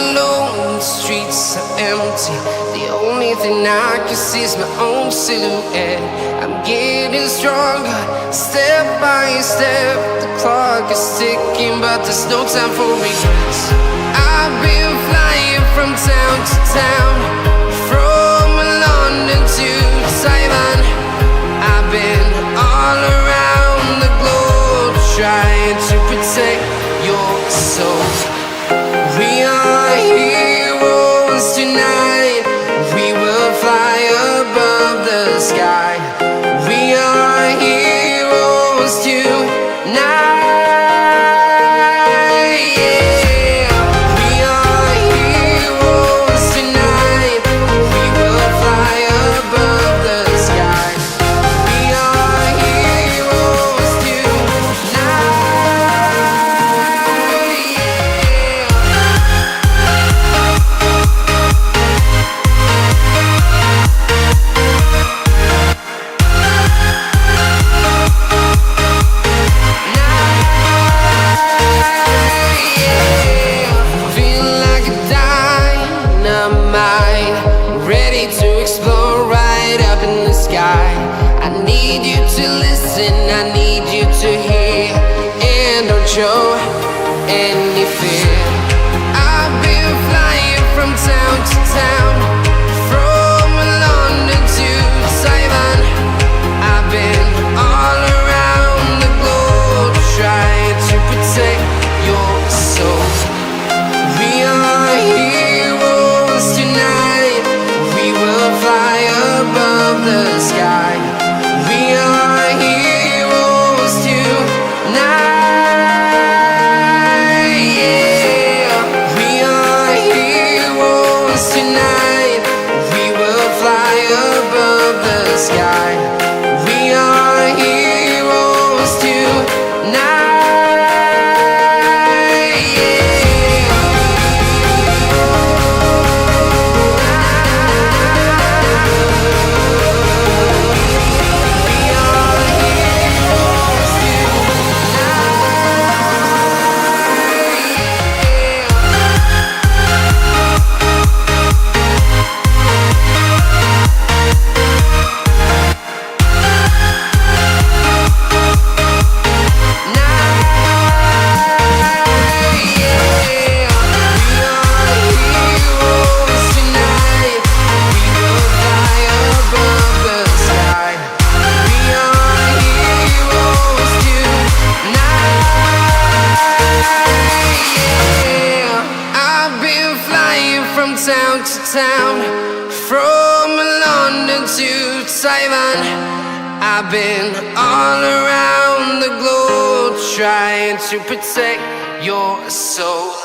alone, the streets are empty. The only thing I can see is my own silhouette. I'm getting stronger, step by step. The clock is ticking, but there's no time for regrets. I've been flying from town to town, from London to Taiwan. I've been all around the globe, trying to protect your soul. We are heroes tonight. We will fly above the sky. We are heroes tonight. Yeah. We are heroes tonight. We will fly above the sky. We are heroes tonight. Ready to explore right up in the sky. I need you to listen, I need you to hear, and don't show any fear. I've been flying from town to town, from London to Taiwan. I've been all around the globe, trying to protect your soul. We are heroes tonight. We will fly above the sky. We are heroes tonight. Yeah. We are heroes tonight. We will fly above the sky. We are heroes tonight. Town to town, from London to Taiwan. I've been all around the globe, trying to protect your soul.